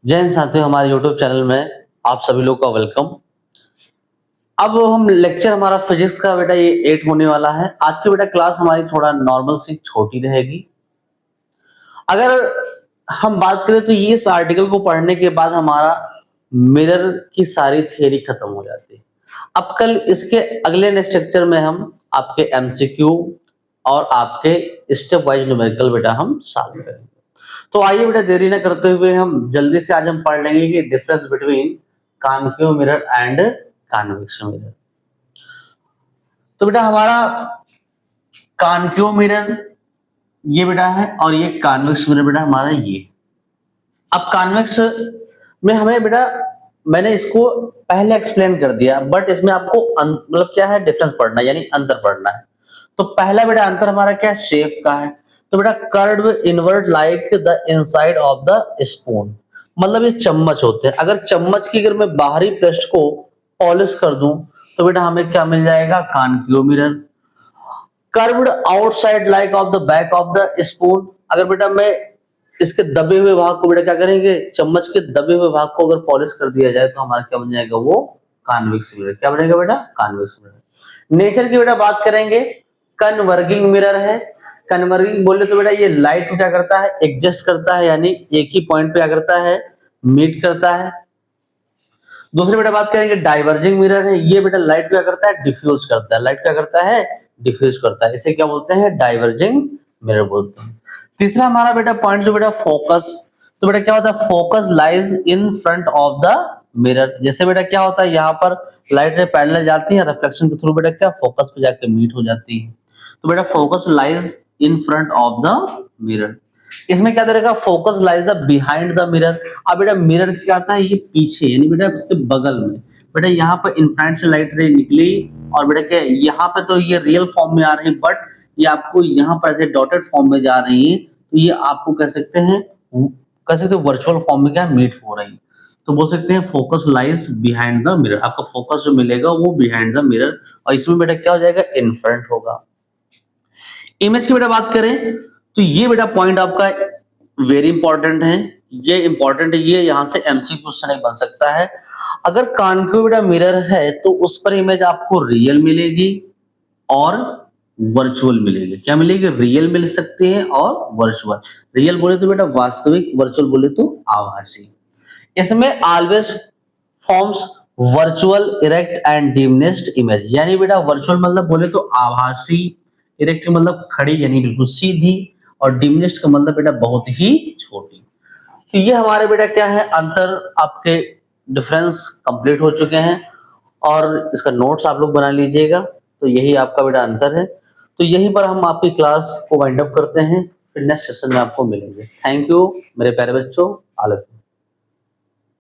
जय हिंद साथियों, हमारे यूट्यूब चैनल में आप सभी लोग का वेलकम। अब हम लेक्चर हमारा फिजिक्स का बेटा ये 8 होने वाला है। आज की बेटा क्लास हमारी थोड़ा नॉर्मल सी छोटी रहेगी। अगर हम बात करें तो ये इस आर्टिकल को पढ़ने के बाद हमारा मिरर की सारी थियरी खत्म हो जाती है। अब कल इसके अगले नेक्स्ट लेक्चर में हम आपके एमसीक्यू और आपके स्टेप वाइज न्यूमेरिकल बेटा हम सॉल्व करेंगे। तो आइए बेटा देरी न करते हुए हम जल्दी से आज हम पढ़ लेंगे कि difference between concave mirror and convex mirror. तो बेटा हमारा कॉन्केव मिरर ये बेटा है और ये कॉन्वेक्स मिरर बेटा हमारा ये। अब कॉन्वेक्स में हमें बेटा मैंने इसको पहले एक्सप्लेन कर दिया, बट इसमें आपको मतलब क्या है डिफरेंस पढ़ना है, यानी अंतर पढ़ना है। तो पहला बेटा अंतर हमारा क्या है, शेप का है। तो बेटा curve invert like the inside of the spoon, मतलब ये चम्मच होते हैं। अगर चम्मच की अगर मैं बाहरी पृष्ठ को पॉलिश कर दूं तो बेटा हमें क्या मिल जाएगा, concave mirror. Curved outside like of the back of the spoon, अगर बेटा मैं इसके दबे हुए भाग को बेटा क्या करेंगे, चम्मच के दबे हुए भाग को अगर पॉलिश कर दिया जाए तो हमारा क्या बन जाएगा, वो कॉन्वेक्स मिरर। क्या बनेगा बेटा, कॉन्वेक्स मिरर। नेचर की बेटा बात करेंगे, कन्वर्जिंग मिरर है। कन्वर्जिंग बोले तो बेटा ये लाइट को क्या करता है, एडजस्ट करता है, यानी एक ही पॉइंट पे क्या करता है, मीट करता है। दूसरी बेटा बात करेंगे डाइवर्जिंग मिरर है। ये बेटा लाइट क्या करता है, डिफ्यूज करता है। लाइट क्या करता है, डिफ्यूज करता है। इसे क्या बोलते हैं, डाइवर्जिंग मिरर बोलते हैं। तीसरा हमारा बेटा पॉइंट जो बेटा फोकस। तो बेटा क्या होता है, focus lies in front of the mirror. जैसे बेटा क्या होता है, यहाँ पर लाइट रे पैरेलल जाती है, रिफ्लेक्शन के थ्रू बेटा क्या फोकस पे जाके मीट हो जाती है। तो बेटा focus lies in front of the mirror. इसमें क्या करेगा, focus lies the behind the mirror. अब बेटा मिरर क्या आता है, ये पीछे, यानी बेटा उसके बगल में। बेटा यहाँ पर इनफ्रंट से लाइट रे निकली और बेटा क्या यहाँ पे तो ये रियल फॉर्म में आ रही है, बट ये आपको यहाँ पर ऐसे डॉटेड फॉर्म में जा रही है। तो ये आपको कह सकते हैं वर्चुअल फॉर्म में क्या मीट हो रही है। तो बोल सकते हैं focus lies behind the mirror. आपका फोकस जो मिलेगा वो बिहाइंड द मिरर, और इसमें बेटा क्या हो जाएगा, इन फ्रंट होगा। इमेज की बेटा बात करें तो ये बेटा पॉइंट आपका वेरी इंपॉर्टेंट है। ये इंपॉर्टेंट है, ये यहां से एमसीक्यू क्वेश्चन बन सकता है। अगर कॉन्केव बेटा मिरर है तो उस पर इमेज आपको रियल मिलेगी और वर्चुअल मिलेगी। क्या मिलेगी, रियल मिल सकती है और वर्चुअल। रियल बोले तो बेटा वास्तविक, वर्चुअल बोले तो आभासी। इसमें always forms virtual erect and diminished image, यानी बेटा वर्चुअल मतलब बोले तो आभासी, इरेक्ट मतलब खड़ी यानी बिल्कुल सीधी, और डिमिनिश्ड का मतलब बेटा बहुत ही छोटी। तो ये हमारे बेटा क्या है अंतर, आपके डिफरेंस कंप्लीट हो चुके हैं और इसका नोट्स आप लोग बना लीजिएगा। तो यही आपका बेटा अंतर है। तो यहीं पर हम आपकी क्लास को वाइंड अप करते हैं, फिर नेक्स्ट सेशन में आपको मिलेंगे। थैंक यू मेरे प्यारे बच्चों, ऑल ऑफ यू।